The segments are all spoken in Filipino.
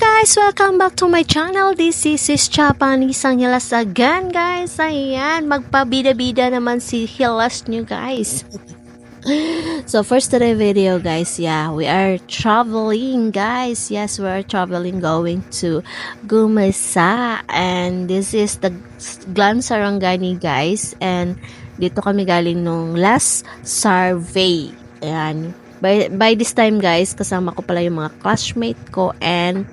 guys! Welcome back to my channel. This is Sis Japanese ang Hilas again, guys. Ayan, magpabida-bida naman si Hilas nyo, guys. So, first today video, guys, yeah, we are traveling, guys. Yes, we are traveling, going to Gumasa. And this is the Glan Sarangani, guys. And dito kami galing nung last survey. Ayan. By this time, guys, kasama ko pala yung mga classmate ko and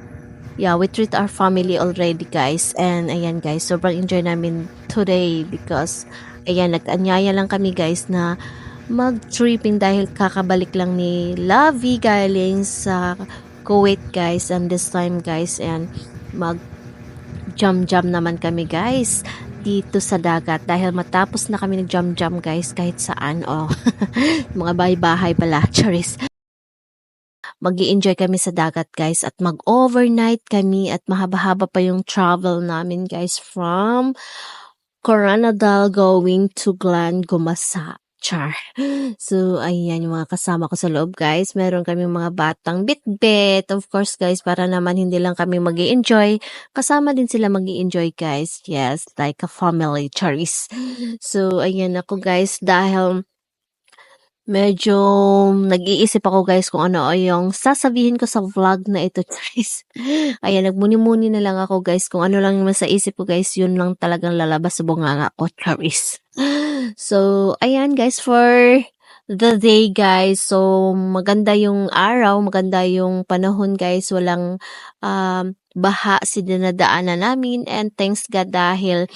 yeah, we treat our family already, guys. And ayan, guys, sobrang enjoy namin today because ayan, nag-anyaya lang kami, guys, na mag-tripping dahil kakabalik lang ni Lovey galing sa Kuwait, guys. And this time, guys, and mag-jam-jam naman kami, guys, dito sa dagat dahil matapos na kami nag-jam-jam, guys, kahit saan. Oh, mga bahay-bahay pala, charis. Mag-i-enjoy kami sa dagat, guys, at mag-overnight kami at mahaba-haba pa yung travel namin, guys, from Coronadal going to Glan Gumasa. Char. So, ayan yung mga kasama ko sa loob, guys. Meron kami mga batang bit-bit. Of course, guys, para naman hindi lang kami mag-i-enjoy. Kasama din sila mag-i-enjoy, guys. Yes, like a family, charis. So, ayan ako, guys, dahil medyo nag-iisip ako, guys, kung ano yung sasabihin ko sa vlog na ito, guys. Ayan, nagmuni-muni na lang ako, guys. Kung ano lang yung sa isip ko, guys, yun lang talagang lalabas sa bunganga ko, charis. So, ayan, guys, for the day, guys. So, maganda yung araw, maganda yung panahon, guys. Walang baha si dinadaanan namin. And thanks God dahil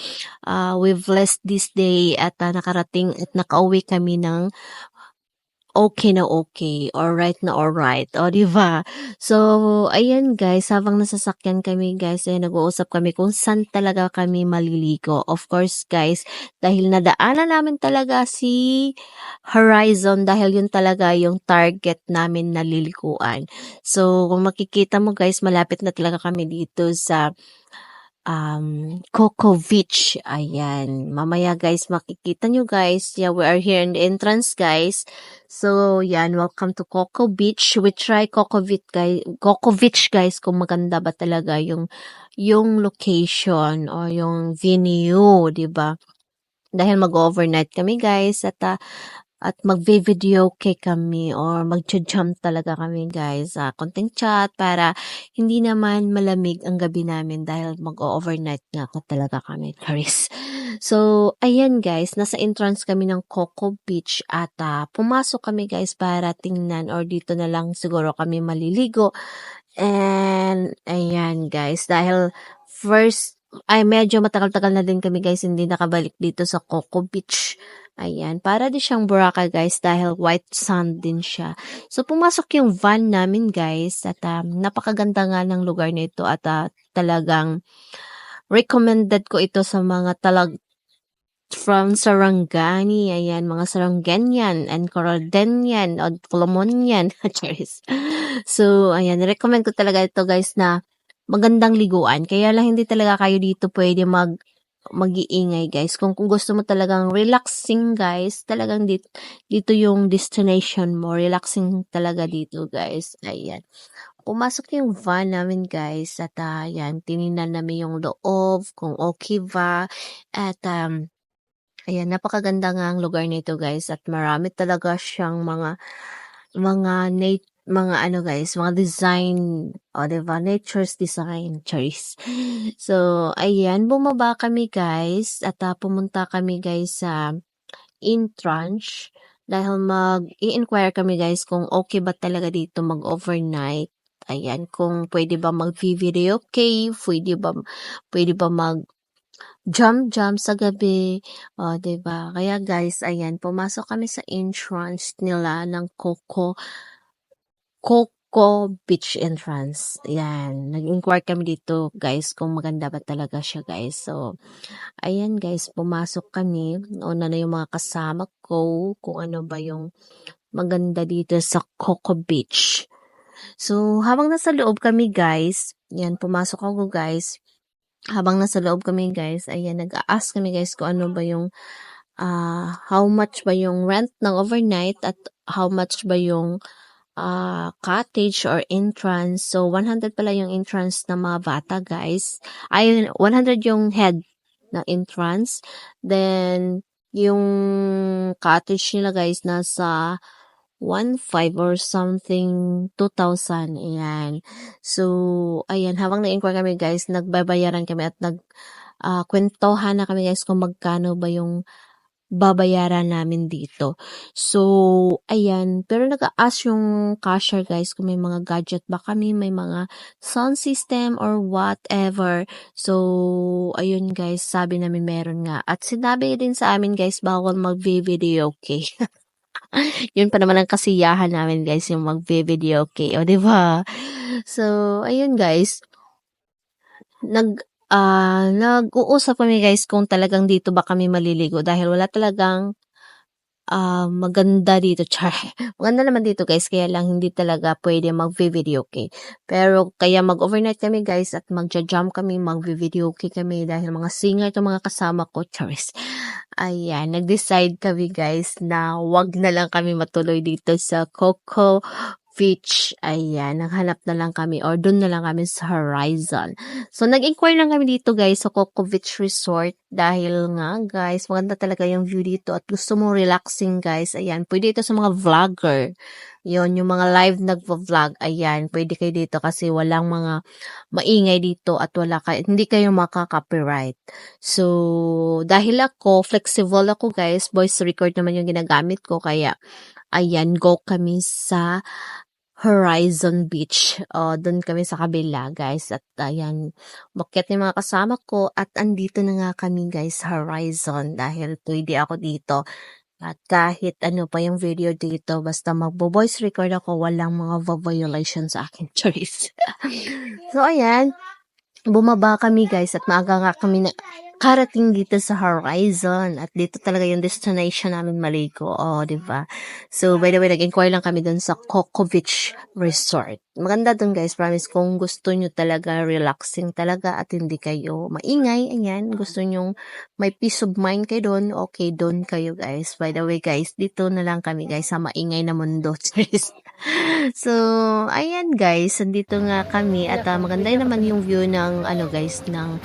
we've blessed this day at nakarating at nakauwi kami ng okay na okay, alright na alright, o diba? So, ayan, guys, habang nasasakyan kami, guys, ay nag-uusap kami kung saan talaga kami maliligo. Of course, guys, dahil nadaanan namin talaga si Horizon dahil yun talaga yung target namin na liliguan. So, kung makikita mo, guys, malapit na talaga kami dito sa Coco Beach. Ayan. Mamaya, guys, makikita nyo, guys. Yeah, we are here in the entrance, guys. So, yan. Welcome to Coco Beach. We try Coco Beach, guys. Coco Beach, guys, kung maganda ba talaga yung location o yung venue, diba? Dahil mag-overnight kami, guys, at mag-video kami or mag-jam talaga kami, guys, konting chat para hindi naman malamig ang gabi namin dahil mag-overnight nga talaga kami, Charis. So, ayan, guys, nasa entrance kami ng Coco Beach at pumasok kami, guys, para tingnan or dito na lang siguro kami maliligo. And ayan, guys, dahil medyo matagal-tagal na din kami, guys, hindi nakabalik dito sa Coco Beach. Ayan, para din siyang Boracay, guys, dahil white sand din siya. So, pumasok yung van namin, guys, at napakaganda nga ng lugar nito at talagang recommended ko ito sa mga from Sarangani, ayan, mga Sarangenian and Coraldenian o Colomonian. So, ayan, recommend ko talaga ito, guys, na magandang liguan. Kaya lang hindi talaga kayo dito pwede mag-iingay, guys. Kung gusto mo talagang relaxing, guys, talagang dito yung destination mo. Relaxing talaga dito, guys. Ayan. Pumasok yung van namin, guys. At ayan, tininan namin yung loob, kung okay ba. At ayan, napakaganda nga ang lugar nito, guys. At marami talaga siyang mga guys, mga design, o diba, nature's design, choice. So, ayan, bumaba kami, guys, at pumunta kami, guys, sa entrance dahil mag-i-inquire kami, guys, kung okay ba talaga dito mag-overnight. Ayan, kung pwede ba mag-video cave, pwede ba jump sa gabi, o diba? Kaya, guys, ayan, pumasok kami sa entrance nila ng Coco Beach entrance. Yan. Nag-inquire kami dito, guys, kung maganda ba talaga siya, guys. So, ayan, guys, pumasok kami. Una na yung mga kasama ko kung ano ba yung maganda dito sa Coco Beach. So, habang nasa loob kami, guys, yan, pumasok ako, guys. Habang nasa loob kami, guys, ayan, nag-a-ask kami, guys, kung ano ba yung how much ba yung rent ng overnight at how much ba yung cottage or entrance. So, 100 pala yung entrance ng mga bata, guys. Ay, 100 yung head na entrance. Then, yung cottage nila, guys, nasa 1,500 or something, 2,000. Ayan. So, ayan, habang na-inquire kami, guys, nagbabayaran kami at kwentuhan na kami, guys, kung magkano ba yung babayaran namin dito. So, ayan. Pero nag-a-ask yung cashier, guys, kung may mga gadget ba kami, may mga sound system or whatever. So, ayun, guys, sabi namin meron nga. At sinabi din sa amin, guys, bawal mag-video, okay? Yun pa naman ang kasiyahan namin, guys, yung mag-video, okay? O, diba? So, ayun, guys. Nag-uusap kami, guys, kung talagang dito ba kami maliligo dahil wala talagang maganda dito, char. Maganda naman dito, guys, kaya lang hindi talaga pwede mag-video, okay? Pero kaya mag-overnight kami, guys, at magja-jump kami, mag-video, okay kami dahil mga singer itong mga kasama ko, charis. Ayan, nag-decide kami, guys, na wag na lang kami matuloy dito sa Coco Beach. Ayan, naghanap na lang kami or doon na lang kami sa Horizon. So, nag-inquire lang kami dito, guys, sa Coco Beach Resort dahil nga, guys, maganda talaga yung view dito at gusto mo relaxing, guys. Ayan, pwede ito sa mga vlogger. Yon, yung mga live nagvo-vlog, ayan, pwede kayo dito kasi walang mga maingay dito at hindi kayo makaka-copyright. So, dahil ako, flexible ako, guys, voice record naman yung ginagamit ko, kaya, ayan, go kami sa Horizon Beach. O, doon kami sa kabila, guys. At, ayan, umakyat yung mga kasama ko at andito na nga kami, guys, Horizon dahil pwede ako dito. At kahit ano pa yung video dito, basta magbo-voice record ako, walang mga violation sa akin, choice. So, ayan, bumaba kami, guys, at maaga nga kami na karating dito sa Horizon at dito talaga yung destination namin maligo. Oh, di ba? So, by the way, nag-inquire lang kami dun sa Coco Beach Resort. Maganda dun, guys. Promise, kung gusto nyo talaga relaxing talaga at hindi kayo maingay, ayan, gusto nyo may peace of mind kayo dun, okay, dun kayo, guys. By the way, guys, dito na lang kami, guys, sa maingay na mundo. So, ayan, guys, andito nga kami at maganda naman yung view ng, guys, ng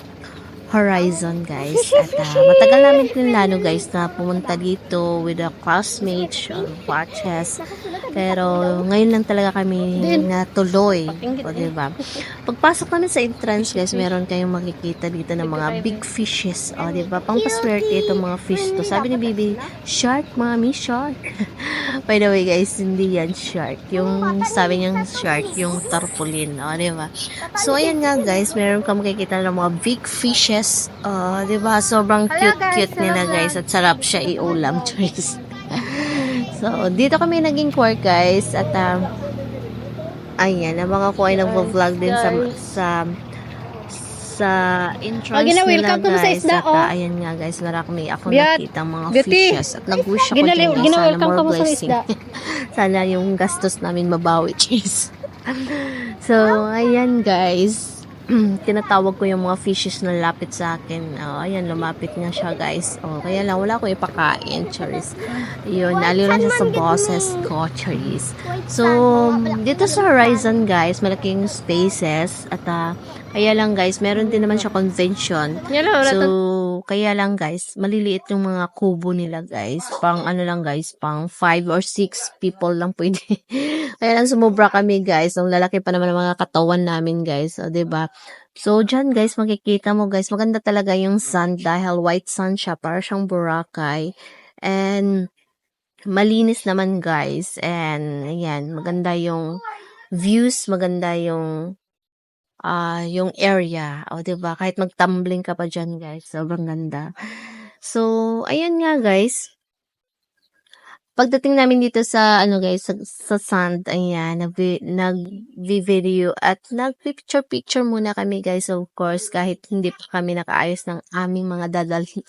Horizon, guys. At matagal namin pinlano, guys, na pumunta dito with a classmates or watches. Pero ngayon lang talaga kami natuloy. O, diba? Pagpasok namin sa entrance, guys, meron kayong makikita dito ng mga big fishes. O, diba? Pangpaswerte itong mga fish to. Sabi ni Bibi, shark, mommy, shark. By the way, guys, hindi yan shark. Yung sabi niyang shark, yung tarpaulin. O, diba? So, ayan nga, guys, meron ka makikita ng mga big fishes. Diba? Sobrang cute-cute nila, guys. At sarap siya iulam, choice. So, dito kami nag-inquire, guys. At, ayan, ang mga ko ay nagvo-vlog din sa entrance nila, guys. At, ayan nga, guys, marami ako nakita mga fishes. At nag-wish ako dyan, guys. Sana more blessing. Sana yung gastos namin mabawi, cheese. So, ayan, guys. Tinatawag ko yung mga fishes na lapit sa akin. Ayan, lumapit nga siya, guys. Kaya lang, wala akong ipakain, charis. Yun, naliw lang siya sa bosses ko, charis. So, dito sa Horizon, guys, malaking spaces. At, kaya lang, guys, meron din naman siya convention. So, kaya lang, guys, maliliit yung mga kubo nila, guys. Pang, lang, guys, pang 5 or 6 people lang pwede. Kaya lang, sumubra kami, guys. Ang lalaki pa naman ng mga katawan namin, guys. O, diba? So, dyan, guys, makikita mo, guys, maganda talaga yung sand dahil white sand siya, para siyang Boracay. And, malinis naman, guys. And, ayan, maganda yung views, maganda yung area. O, diba? Kahit mag-tumbling ka pa dyan, guys. Sobrang ganda. So, ayan nga, guys. Pagdating namin dito sa, guys, sa sand, ayan, nag-video at nag-picture muna kami, guys, of course, kahit hindi pa kami nakaayos ng aming mga dadalhin.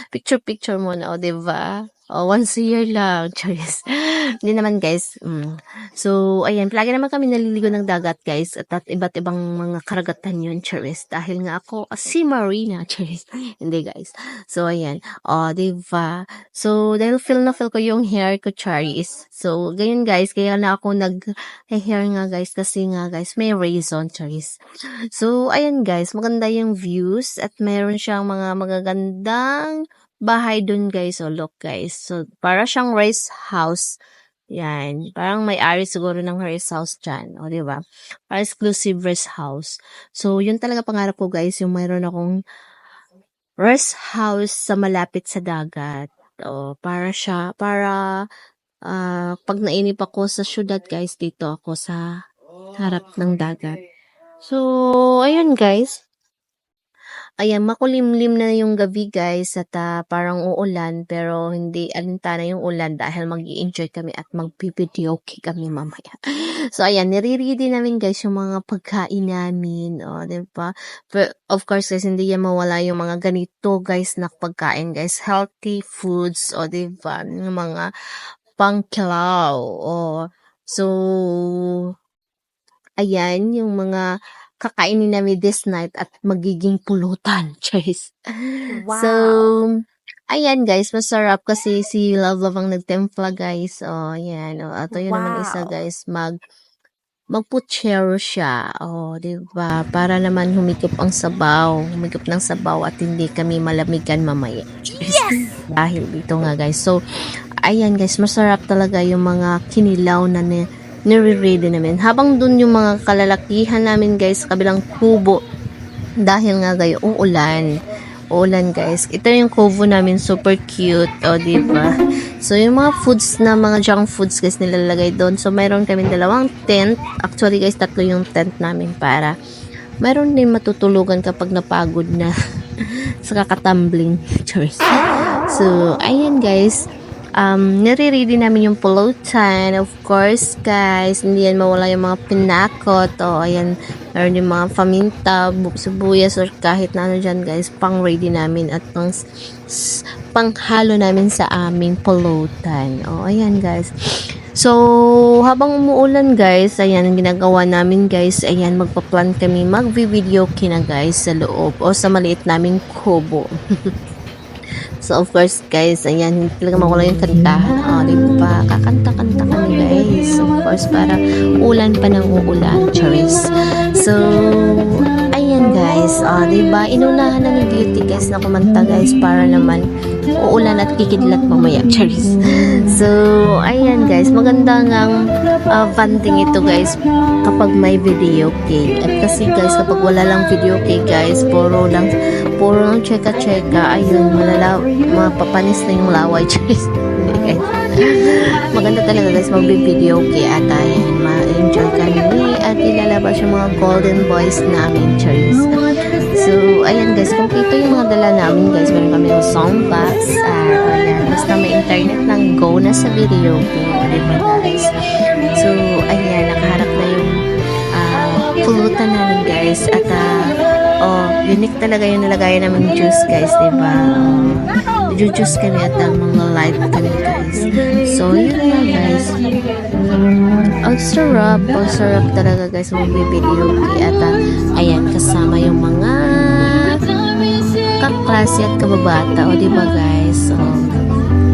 Picture muna, o, diba? Once a year lang, charis. Hindi naman guys. So, ayan, palagi naman kami naliligo ng dagat guys at iba't ibang mga karagatan yun, charis. Dahil nga ako, si Marina, charis. Hindi guys. So, ayan. Diba? So, dahil feel na feel ko yung hair ko, charis. So, ganyan guys, kaya na ako nag-hair nga guys kasi nga guys, may reason, charis. So, ayan guys, maganda yung views at meron siyang mga magagandang bahay dun guys. So, look guys. So, para siyang rest house. Yan. Parang may-ari siguro ng rest house dyan. O, diba? Para exclusive rest house. So, yun talaga pangarap ko guys. Yung mayroon akong rest house sa malapit sa dagat. O, pag nainip ako sa syudad guys, dito ako sa harap ng dagat. So, ayun guys. Ayan, makulimlim na yung gabi guys at parang uulan pero hindi alintana yung ulan dahil mag-i-enjoy kami at mag-videoke kami mamaya. So ayan, nire-ready namin guys yung mga pagkain namin. O, diba? But, of course guys, hindi yan mawala yung mga ganito guys na pagkain guys. Healthy foods, o diba? Yung mga pangkilaw. O, so, ayan, yung mga kakainin namin this night at magiging pulutan, guys. Wow. So, ayan guys, masarap kasi si Love ang nagtempla guys. O, ayan. O, ato yun naman isa Wow. guys, magpuchero siya. O, diba? Para naman humikip ang sabaw. Humikip ng sabaw at hindi kami malamigan mamaya. Yes! Dahil dito nga guys. So, ayan guys, masarap talaga yung mga kinilaw na nire-ready namin. Habang dun yung mga kalalakihan namin guys, sa kabilang kubo. Dahil nga guys, uulan. Uulan guys. Ito yung kubo namin, super cute. O, diba? So, yung mga foods na, mga junk foods guys, nilalagay doon. So, mayroon kami 2 tent. Actually guys, 3 yung tent namin para mayroon din matutulugan kapag napagod na sa kakatumbling. So, ayan guys. Nire-ready namin yung pulutan. Of course, guys, hindi yan mawala yung mga pinakot. O, ayan, meron yung mga paminta, sibuyas, or kahit na ano dyan, guys, pang-ready namin at panghalo namin sa aming pulutan. O, ayan, guys. So, habang umuulan, guys, ayan, ang ginagawa namin, guys, ayan, magpa-plan kami, mag-video kina, guys, sa loob o sa maliit naming kubo. So, of course, guys, ayan, hindi talaga mawala yung kantahan. O, diba? Kakanta-kanta kami, guys. Of course, para ulan pa ng uulan. Charis. So, ayan, guys. O, diba? Inunahan na ni Beauty, guys, na kumanta, guys, para naman uulan at kikidlat mamaya. Charis. So, ayan, guys. Maganda ngang banding ito, guys, kapag may video okay. At kasi, guys, kapag wala lang video okay, guys, puro lang cheka-cheka, ayun, mapapanis na yung laway, guys. Maganda talaga guys, mag-video okay at ayan, ma-enjoy kami at ilalabas yung mga golden boys namin, Charis. So, ayan guys, kung ito yung mga dala namin guys, meron kami yung song box, ayan, basta may internet lang, go na sa video okay, diba guys? So, ayan, nakaharap na yung pulutan namin guys at unique talaga yung nilagay namin juice guys, diba? Juice kami at mga light kami guys. So, yun na guys. Ang sarap talaga guys, mag-video at ayan, kasama yung mga kaklase at kababata, o diba guys? So,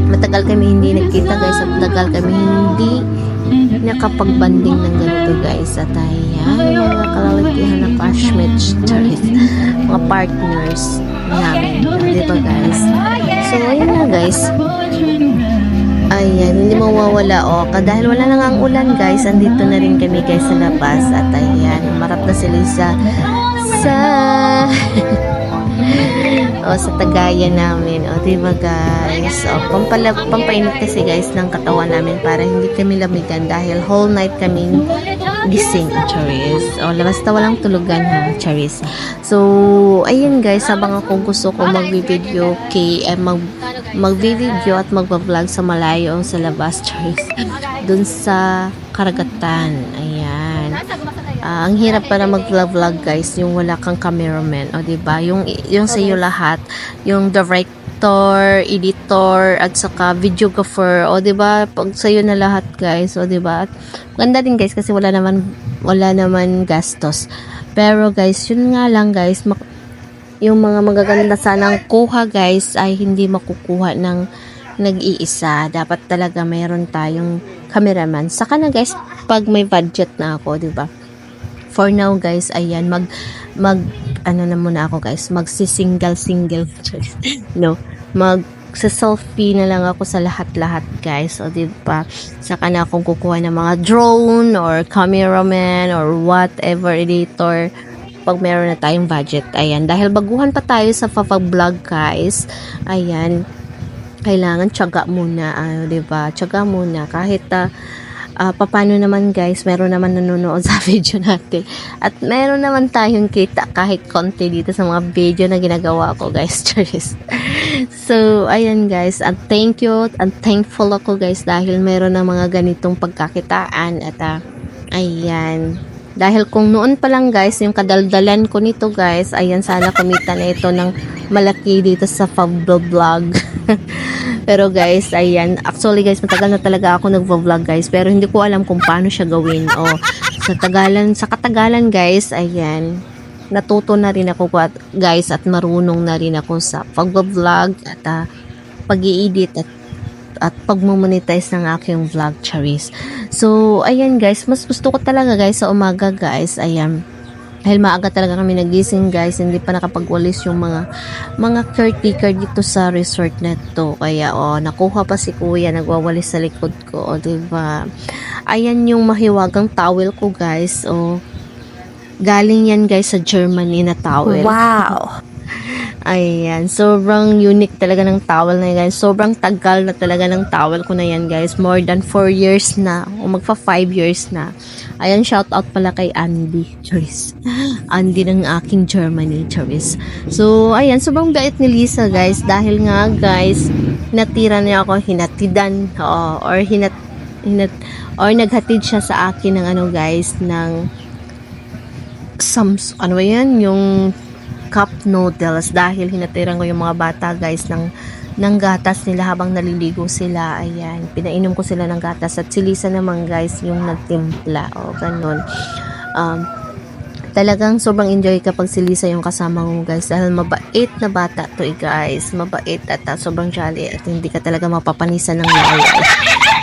matagal kami hindi nagkita guys, at matagal kami hindi nakapagbanding ng ganito guys. At ayan, mga kalalakihan na classmates, mga partners namin, diba guys? So, ayun na guys. Ayan, hindi mawawala dahil wala na nga ang ulan guys, andito na rin kami guys sa labas. At ayan, marap na sila sa sa tagayan namin. Diba guys? Pampainit kasi guys ng katawan namin para hindi kami lamigan dahil whole night kaming gising, Charis. Basta walang tulugan ha, Charis. So, ayun guys, habang ako gusto ko mag-video mag-video at mag-vlog sa malayo sa labas, Charis. Dun sa karagatan. Ayan. Ang hirap para mag-vlog guys, yung wala kang cameraman, diba? Yung sa iyo lahat, yung direct editor, at saka videographer. O, diba? Pag sa'yo na lahat, guys. O, diba? At maganda din, guys, kasi wala naman gastos. Pero, guys, yun nga lang, guys, yung mga magaganda sanang kuha, guys, ay hindi makukuha ng nag-iisa. Dapat talaga mayroon tayong cameraman. Saka na, guys, pag may budget na ako, diba? For now, guys, ayan, ano na muna ako, guys, single no, selfie na lang ako sa lahat-lahat, guys. O, diba? Saka na akong kukuha ng mga drone or cameraman or whatever editor pag meron na tayong budget. Ayan, dahil baguhan pa tayo sa vlog, guys. Ayan, kailangan tiyaga muna, diba? Tiyaga muna kahit paano naman, guys, meron naman nanonood sa video natin at meron naman tayong kita kahit konti dito sa mga video na ginagawa ko, guys. So ayan, guys, and thank you and thankful ako, guys, dahil meron ng mga ganitong pagkakitaan at ayan, dahil kung noon pa lang, guys, yung kadaldalan ko nito, guys, ayan, sana kumita na ito ng malaki dito sa vlog. Pero, guys, ayan, actually, guys, matagal na talaga ako nagvo-vlog, guys, pero hindi ko alam kung paano siya gawin. O, sa katagalan, guys, ayan, natuto na rin ako, guys, at marunong na rin ako sa pag-vlog at pag-i-edit at pag-monetize ng aking vlog, Charis. So, ayan, guys, mas gusto ko talaga, guys, sa umaga, guys, ayan, dahil maaga talaga kami nagising, guys, hindi pa nakapagwalis yung mga caretaker dito sa resort na to. Kaya, nakuha pa si kuya, nagwawalis sa likod ko, diba? Ayan yung mahiwagang towel ko, guys. Galing yan, guys, sa Germany na towel. Wow! Ayan, sobrang unique talaga ng towel na yan, guys. Sobrang tagal na talaga ng towel ko na yan, guys. More than 4 years na, o magpa 5 years na. Ayan, shout out pala kay Andy, Charis. Andy ng aking Germany, Charis. So, ayan, sobrang bait ni Lisa, guys. Dahil nga, guys, natira niya ako, hinatidan, or naghatid siya sa akin ng guys, ng ano yan, yung cup noodles, dahil hinatiran ko yung mga bata, guys, ng gatas nila habang naliligo sila. Ayan, pinainom ko sila ng gatas, at si Lisa naman, guys, yung nagtimpla, ganun. Talagang sobrang enjoy kapag si Lisa yung kasama mo, guys, dahil mabait na bata to, guys, mabait at sobrang jolly, at hindi ka talaga mapapanisan ng laya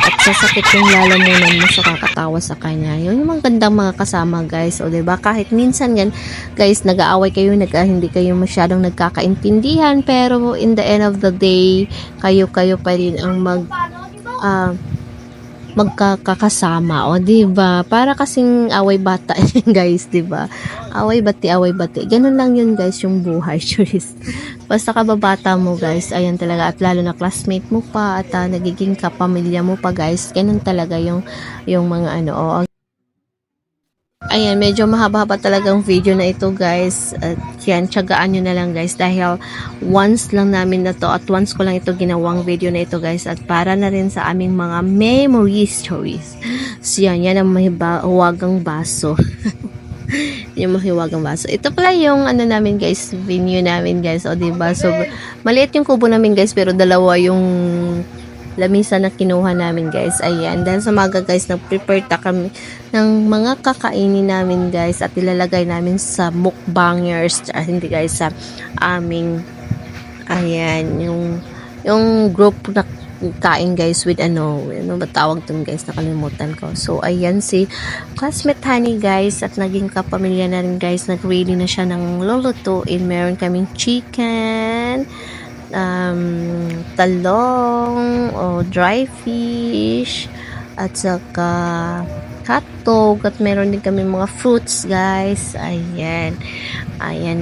at sasakit yung lalamunan mo sa kakatawa sa kanya. Yun yung magandang mga kasama, guys. O, diba? Kahit minsan yan, guys, nag-aaway kayo, hindi kayo masyadong nagkakaintindihan, pero in the end of the day, kayo pa rin ang magkakasama. O, diba? Para kasing away bata, guys, diba? Away bati. Ganun lang yun, guys, yung buhay. Basta kababata mo, guys, ayan talaga, at lalo na classmate mo pa, at nagiging kapamilya mo pa, guys, ganun talaga yung mga ayan, medyo mahaba-haba talagang video na ito, guys, at yan, tiyagaan nyo na lang, guys, dahil once lang namin na to, at once ko lang ito ginawang video na ito, guys, at para na rin sa aming mga memories, stories. So yan ang mahiwagang baso. Yung mahiwagang baso. Ito pala yung namin, guys, venue namin, guys. O, diba? So, maliit yung kubo namin, guys, pero dalawa yung lamisa na kinuha namin, guys. Ayan. Dahil sa maga, guys, nag-prepare kami ng mga kakainin namin, guys, at ilalagay namin sa mukbangers. Hindi, guys, sa aming ayan, yung group na kain, guys, with ano ba tawag dun, guys, nakalimutan ko. So, ayan si classmate Honey, guys, at naging kapamilya na rin, guys, nag-ready na siya ng lulutuin. Meron kaming chicken, talong, dry fish, at saka hotdog, at meron din kami mga fruits, guys. Ayan,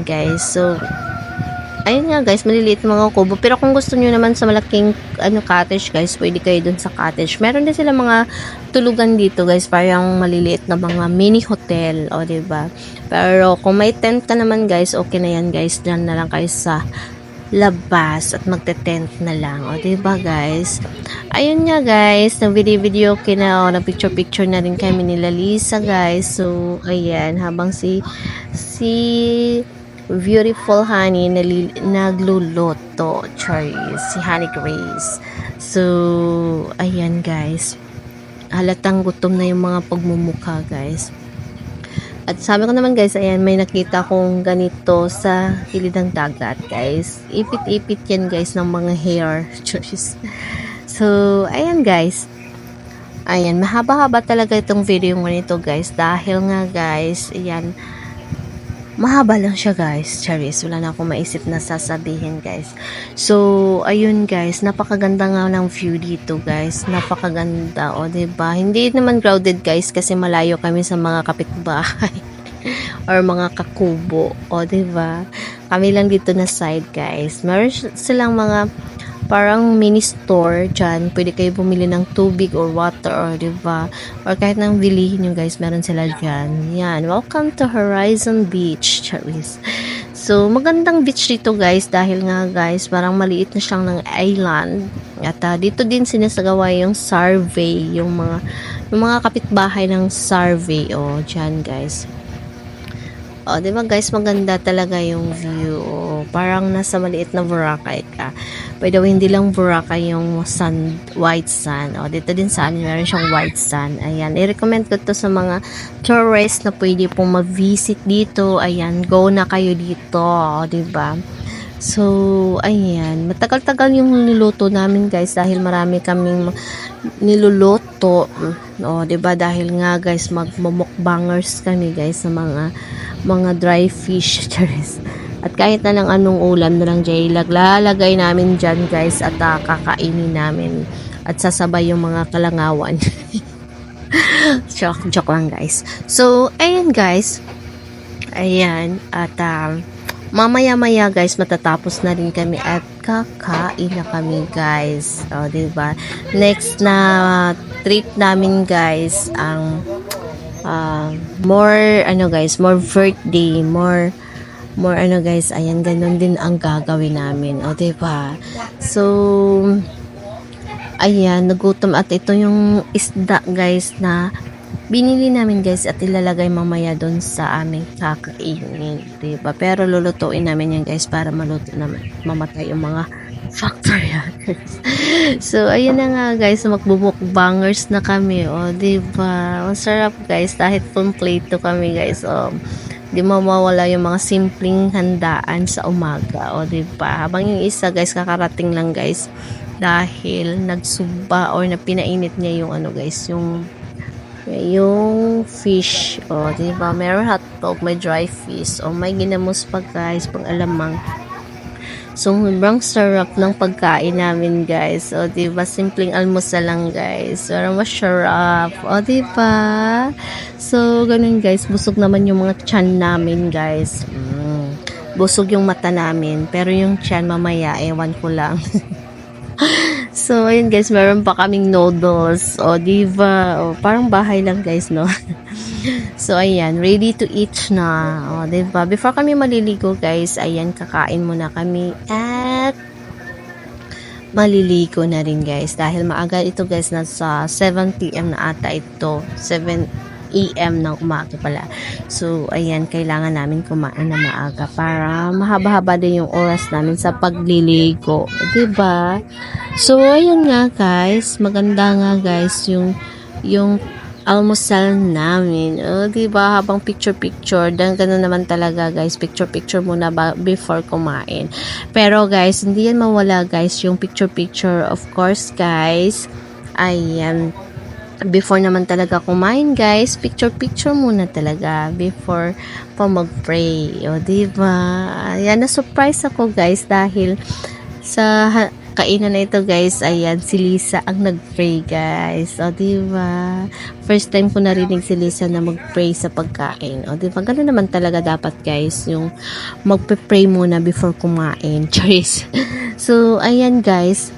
guys. So, ayun nga, guys, maliliit mga kubo. Pero kung gusto nyo naman sa malaking cottage, guys, pwede kayo dun sa cottage. Meron din sila mga tulugan dito, guys, parang maliliit na mga mini hotel, o, diba? Pero kung may tent ka naman, guys, okay na yan, guys. Diyan na lang kayo sa labas at magte-tent na lang, o, diba, guys? Ayun nga, guys, nag-video nag-picture na rin kami nila Lisa, guys. So, ayan, habang si beautiful honey na nagluluto. Charis, si Honey Grace. So, ayan guys. Halatang gutom na yung mga pagmumukha guys. At sabi ko naman guys, ayan, may nakita kong ganito sa gilid ng dagat guys. Ipit-ipit yan guys ng mga hair. Charis. So, ayan guys. Ayan, mahaba-haba talaga itong video nito guys. Dahil nga guys, ayan, mahaba lang siya guys. Charis, wala na akong maisip na sasabihin guys. So, ayun guys, napakaganda nga ng view dito guys. Napakaganda, o diba? Hindi naman crowded guys kasi malayo kami sa mga kapitbahay or mga kakubo, o diba? Kami lang dito na side guys. Meron silang mga parang mini store dyan. Pwede kayo bumili ng tubig or water or diba? Or kahit nang bilihin nyo guys, meron sila dyan. Yan. Welcome to Horizon Beach. Charis. So, magandang beach dito guys dahil nga guys, parang maliit na siyang ng island. At dito din sinasagawa yung survey, yung mga kapitbahay ng survey. O, dyan guys. O, di ba guys, maganda talaga yung view. O, parang nasa maliit na Boracay ka. By the way, hindi lang Boracay yung white sand. O, dito din sa amin, meron siyang white sand. Ayan, i-recommend ko to sa mga tourists na pwede pong mag-visit dito. Ayan, go na kayo dito. O, di ba? So, ayan, matagal-tagal yung niluto namin guys dahil marami kaming niluluto. O, di ba? Dahil nga guys, magmumukbangers kami guys sa mga dry fish. At kahit na lang anong ulam na lang dyan, lalagay namin dyan guys at kakainin namin at sasabay yung mga kalangawan. joke lang guys. So, ayan guys. Ayan. At mamaya-maya guys, matatapos na rin kami at kakain na kami guys. O, diba? Next na treat namin guys, ang more birthday, more guys, ayan, ganun din ang gagawin namin, o diba? So, ayan, nagutom at ito yung isda guys na binili namin guys at ilalagay mamaya doon sa aming kakainin, diba? Pero lulutuin namin yan guys para mamatay yung mga factory hackers. So, ayun na nga guys, magbubukbangers na kami, o diba? Masarap guys, dahil kompleto kami guys, di mawawala yung mga simpleng handaan sa umaga, o diba? Habang yung isa guys, kakarating lang guys, dahil nagsuba or na pinainit niya yung guys, yung fish, o diba? Meron hotdog, may dry fish, o may ginamos pa guys, pang alamang. So, sobrang sarap ng pagkain namin guys. O, diba? Simpleng almusal lang guys. Pero masarap. O, diba? So, ganun guys. Busog naman yung mga tiyan namin guys. Busog yung mata namin. Pero yung tiyan mamaya, ewan ko lang. So, ayun guys. Meron pa kaming noodles. O, diba? O, parang bahay lang guys, no? So, ayan, ready to eat na. O, diba? Before kami maliligo, guys, ayan, kakain muna kami at maliligo na rin, guys. Dahil maaga ito, guys, nasa 7 p.m. na ata ito. 7 a.m. ng umaga pala. So, ayan, kailangan namin kumain na maaga para mahaba-haba din yung oras namin sa pagliligo. Diba? So, ayun nga, guys. Maganda nga, guys, yung almusal namin. O, diba? Habang picture-picture. Dan ganun naman talaga, guys. Picture-picture muna before kumain. Pero, guys, hindi yan mawala, guys. Yung picture-picture, of course, guys. Ayan. Before naman talaga kumain, guys. Picture-picture muna talaga before pa mag-pray. O, diba? Ayan, na-surprise ako, guys. Dahil sa kainan na ito guys, ayan, si Lisa ang nag-pray guys. O, diba? First time ko narinig si Lisa na mag-pray sa pagkain. O, diba? Ganun naman talaga dapat guys, yung mag-pray muna before kumain. Charis. So, ayan guys.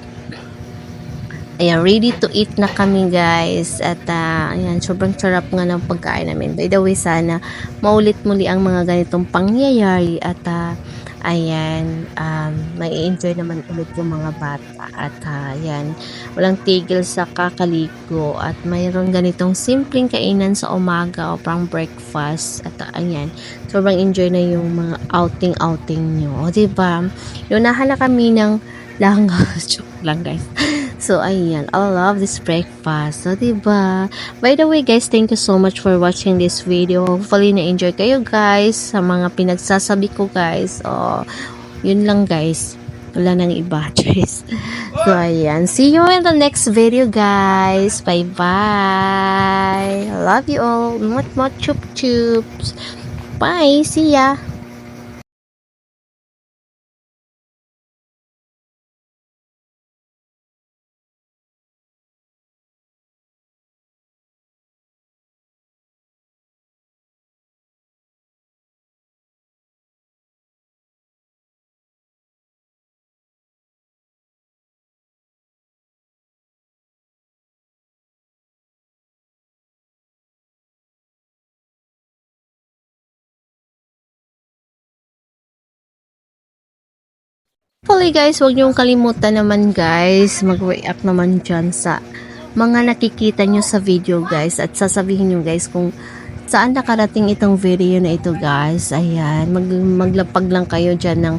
Ayan, ready to eat na kami guys. At ayan, sobrang sarap nga ng pagkain namin. By the way, sana maulit muli ang mga ganitong pangyayari. At ayan, may enjoy naman ulit yung mga bata at ayan, walang tigil sa kakaligo at mayroon ganitong simpleng kainan sa umaga o pang breakfast at ayan, sobrang enjoy na yung mga outing-outing nyo. O, diba? Lunahan na kami ng langaw. Joke lang, guys. So, ayan. I love this breakfast. So, diba? By the way, guys, thank you so much for watching this video. Hopefully, na-enjoy kayo, guys, sa mga pinagsasabi ko, guys. Oh, yun lang, guys. Wala nang iba, guys. So, ayan. See you in the next video, guys. Bye-bye. Love you all. Mot-mot chup-chups. Bye. See ya. Hopefully guys, huwag niyong kalimutan naman guys, mag-react naman dyan sa mga nakikita nyo sa video guys at sasabihin nyo guys kung saan nakarating itong video na ito guys. Ayan, maglapag lang kayo dyan ng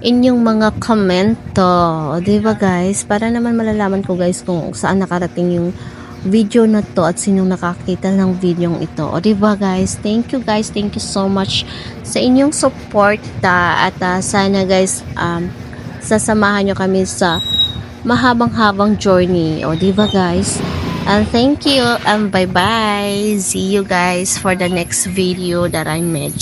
inyong mga komento. O diba guys, para naman malalaman ko guys kung saan nakarating yung video na to at sinong nakakita ng video ito. O diba guys, thank you so much sa inyong support at sana guys sasamahan nyo kami sa mahabang-habang journey. O, diba guys? And thank you and bye-bye. See you guys for the next video that I made.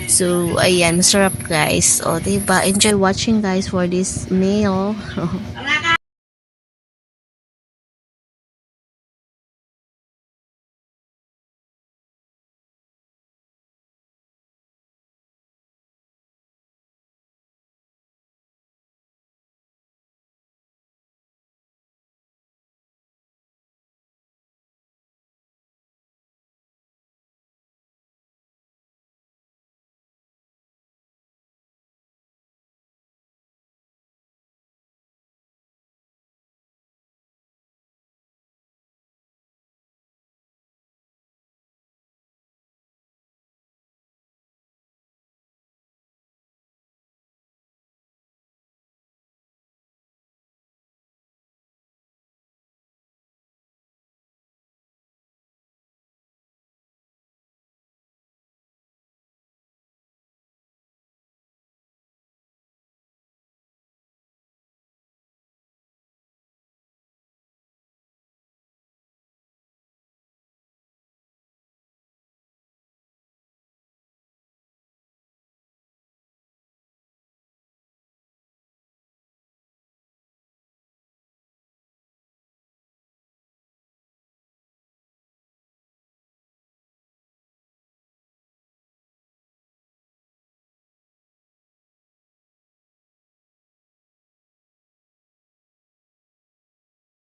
So, ayan, masarap guys. O, diba? Enjoy watching guys for this meal.